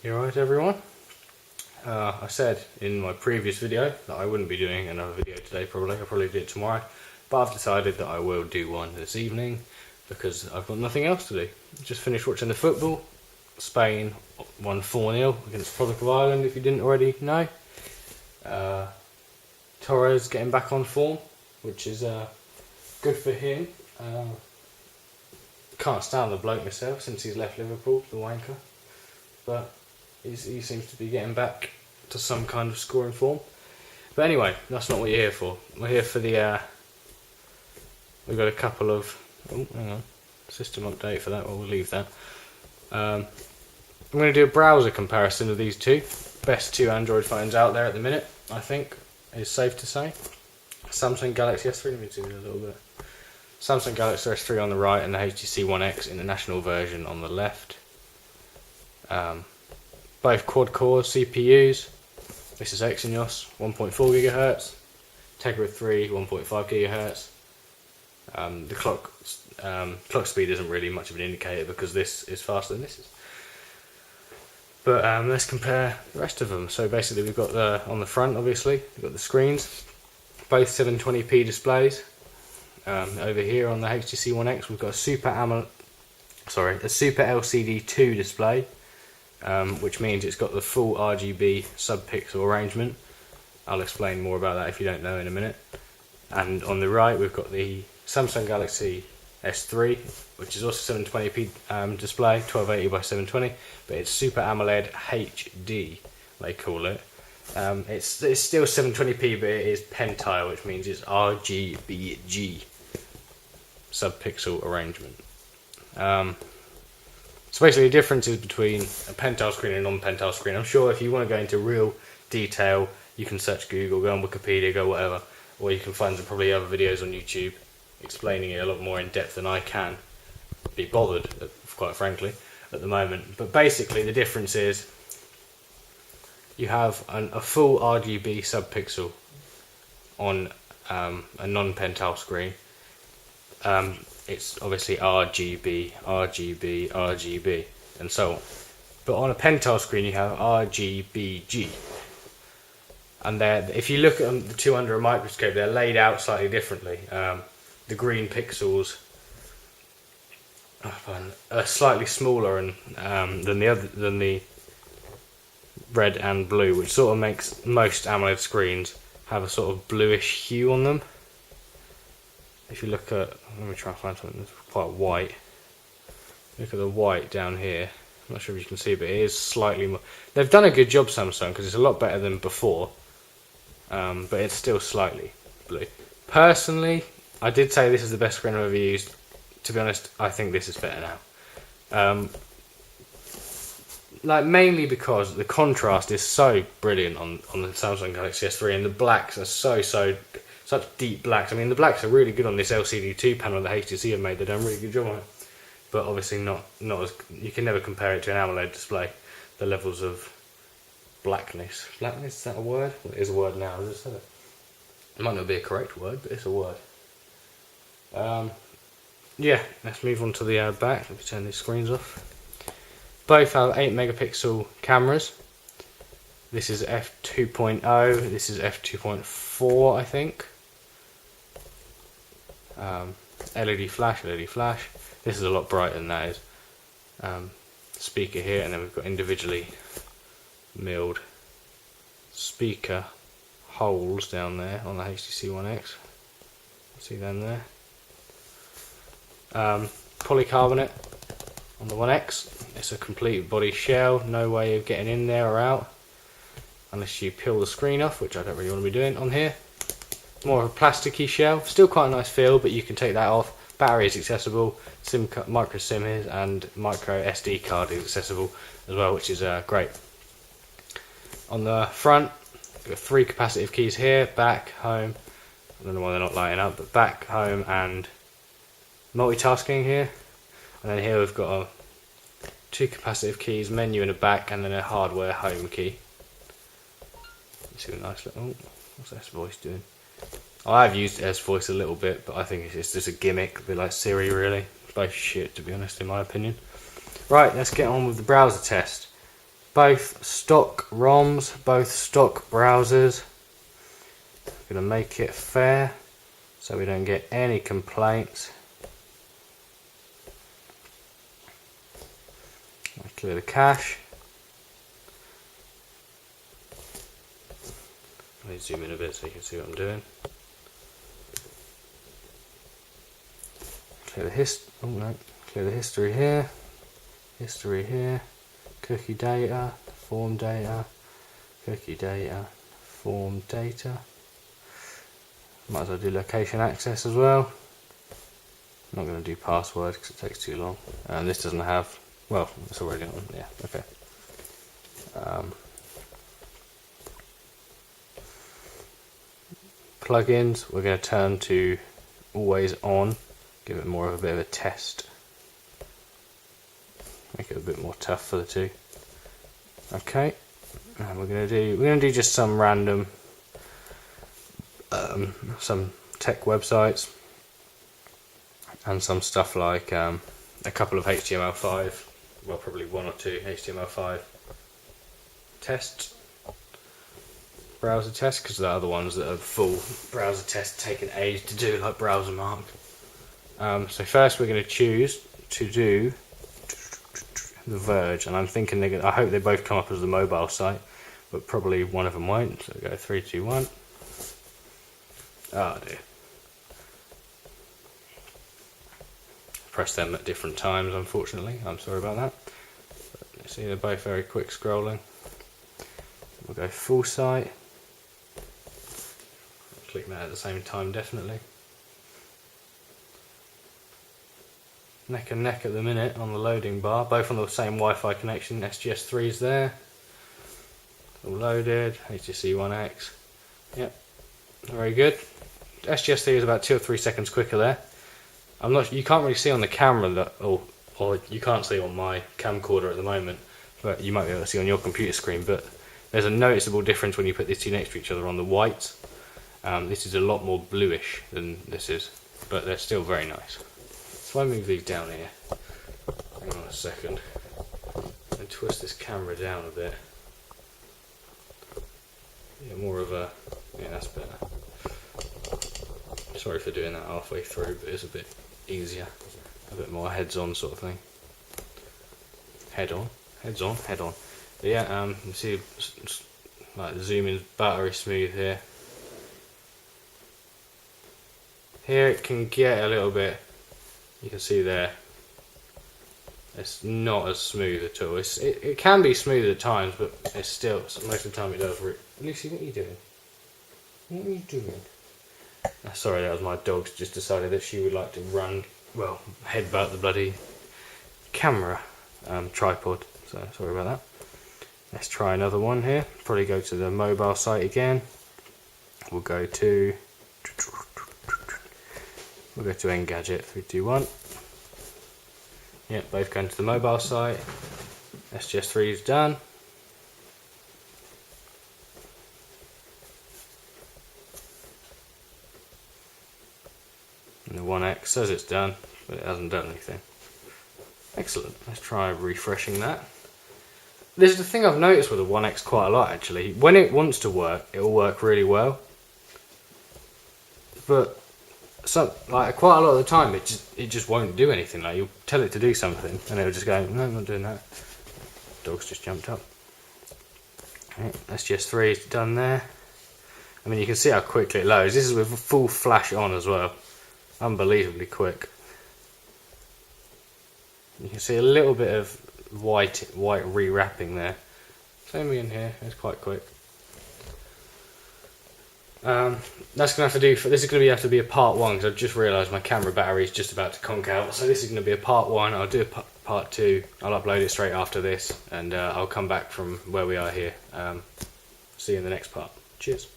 You alright everyone? I said in my previous video that I wouldn't be doing another video today probably. I'll probably do it tomorrow. But I've decided that I will do one this evening because I've got nothing else to do. Just finished watching the football. Spain won 4-0 against the Republic of Ireland, if you didn't already know. Torres getting back on form, which is good for him. Can't stand the bloke myself since he's left Liverpool, the wanker. But he seems to be getting back to some kind of scoring form. But anyway, that's not what you're here for. We're here for the... we've got a couple of... Oh, hang on. System update for that. Well, we'll leave that. I'm going to do a browser comparison of these two. Best two Android phones out there at the minute, I think, is safe to say. Samsung Galaxy S3, let me zoom in a little bit. Samsung Galaxy S3 on the right and the HTC One X International version on the left. Both quad-core CPUs. This is Exynos, 1.4 GHz. Tegra 3, 1.5 GHz. The clock speed isn't really much of an indicator because this is faster than this is. But let's compare the rest of them. So basically we've got on the front, obviously, we've got the screens. Both 720p displays. Over here on the HTC One X we've got a Super LCD 2 display. Which means it's got the full RGB sub-pixel arrangement. I'll explain more about that if you don't know in a minute. And on the right we've got the Samsung Galaxy S3, which is also 720p display, 1280 by 720, but it's Super AMOLED HD, they call it. It's still 720p, but it is pentile, which means it's RGBG sub-pixel arrangement. So basically the difference is between a pentile screen and a non-pentile screen. I'm sure if you want to go into real detail, you can search Google, go on Wikipedia, go whatever, or you can find some probably other videos on YouTube explaining it a lot more in depth than I can be bothered, quite frankly, at the moment. But basically the difference is you have a full RGB sub-pixel on a non-pentile screen. It's obviously RGB, RGB, RGB, and so on. But on a pentile screen you have RGBG. And if you look at them, the two under a microscope, they're laid out slightly differently. The green pixels are slightly smaller than the red and blue, which sort of makes most AMOLED screens have a sort of bluish hue on them. If you look at, let me try and find something that's quite white. Look at the white down here. I'm not sure if you can see, but it is slightly more. They've done a good job, Samsung, because it's a lot better than before. But it's still slightly blue. Personally, I did say this is the best screen I've ever used. To be honest, I think this is better now. Like mainly because the contrast is so brilliant on the Samsung Galaxy S3, and the blacks are such deep blacks. I mean, the blacks are really good on this LCD2 panel that HTC have made. They've done a really good job on it. But obviously not as... You can never compare it to an AMOLED display. The levels of blackness. Blackness, is that a word? Well, it is a word now, I just said it. It might not be a correct word, but it's a word. Yeah, let's move on to the back. Let me turn these screens off. Both have 8 megapixel cameras. This is f2.0, this is f2.4, I think. LED flash. This is a lot brighter than that is. Speaker here, and then we've got individually milled speaker holes down there on the HTC One X. See them there. Polycarbonate on the One X. It's a complete body shell, no way of getting in there or out unless you peel the screen off, which I don't really want to be doing on here. More of a plasticky shell, still quite a nice feel, but you can take that off. Battery is accessible, micro SIM is, and micro SD card is accessible as well, which is great. On the front, we've got 3 capacitive keys here, back, home. I don't know why they're not lighting up, but back, home, and multitasking here. And then here we've got 2 capacitive keys, menu in the back, and then a hardware home key. You see a nice little... Oh, what's S Voice doing? I've used S Voice a little bit, but I think it's just a gimmick, a bit like Siri really. Both shit, to be honest, in my opinion. Right, let's get on with the browser test. both stock ROMs, both stock browsers. I'm going to make it fair so we don't get any complaints. I'll clear the cache. Let me zoom in a bit so you can see what I'm doing. Clear the history here. History here. Cookie data, form data, cookie data, form data. Might as well do location access as well. I'm not going to do password because it takes too long. And this doesn't have, well, it's already on, yeah, okay. Plugins, we're going to turn to always on, give it more of a bit of a test. Make it a bit more tough for the two. Okay, and we're gonna do just some random, some tech websites, and some stuff like a couple of HTML5, well, probably one or two HTML5 tests, browser tests, because the other ones that are full browser tests taking age to do, like browser mark. So first we're going to choose to do The Verge, and I'm thinking I hope they both come up as the mobile site, but probably one of them won't. So go 3, 2, 1. Oh dear. Press them at different times, unfortunately. I'm sorry about that. But you see, they're both very quick scrolling. We'll go full site. Click that at the same time, definitely. Neck and neck at the minute on the loading bar, both on the same Wi-Fi connection. SGS3 is there, all loaded. HTC One X, yep, very good. SGS3 is about 2 or 3 seconds quicker there. You can't really see on the camera that, or you can't see on my camcorder at the moment, but you might be able to see on your computer screen. But there's a noticeable difference when you put these two next to each other on the whites. This is a lot more bluish than this is, but they're still very nice. So I move these down here. Hang on a second. And twist this camera down a bit. Yeah, more of a. Yeah, that's better. Sorry for doing that halfway through, but it's a bit easier. A bit more heads on sort of thing. Head on. Heads on. Head on. But yeah, you see, like the zoom in buttery smooth here. Here it can get a little bit. You can see there, it's not as smooth at all. It can be smooth at times, but it's still, most of the time it does. Lucy, what are you doing? What are you doing? Sorry, that was my dog's just decided that she would like to headbutt the bloody camera tripod. So sorry about that. Let's try another one here. Probably go to the mobile site again. We'll go to Engadget 3, 2, 1. Yep, both going to the mobile site. SGS3 is done. And the One X says it's done, but it hasn't done anything. Excellent. Let's try refreshing that. This is the thing I've noticed with the One X quite a lot actually. When it wants to work, it will work really well. But quite a lot of the time, it just won't do anything. Like you'll tell it to do something, and it'll just go, "No, I'm not doing that." Dog's just jumped up. Right, SGS3 is done there. I mean, you can see how quickly it loads. This is with full flash on as well, unbelievably quick. You can see a little bit of white rewrapping there. Same in here. It's quite quick. That's gonna have to do. This is gonna have to be a part 1 because I've just realised my camera battery is just about to conk out. So this is gonna be a part 1. I'll do a part 2. I'll upload it straight after this, and I'll come back from where we are here. See you in the next part. Cheers.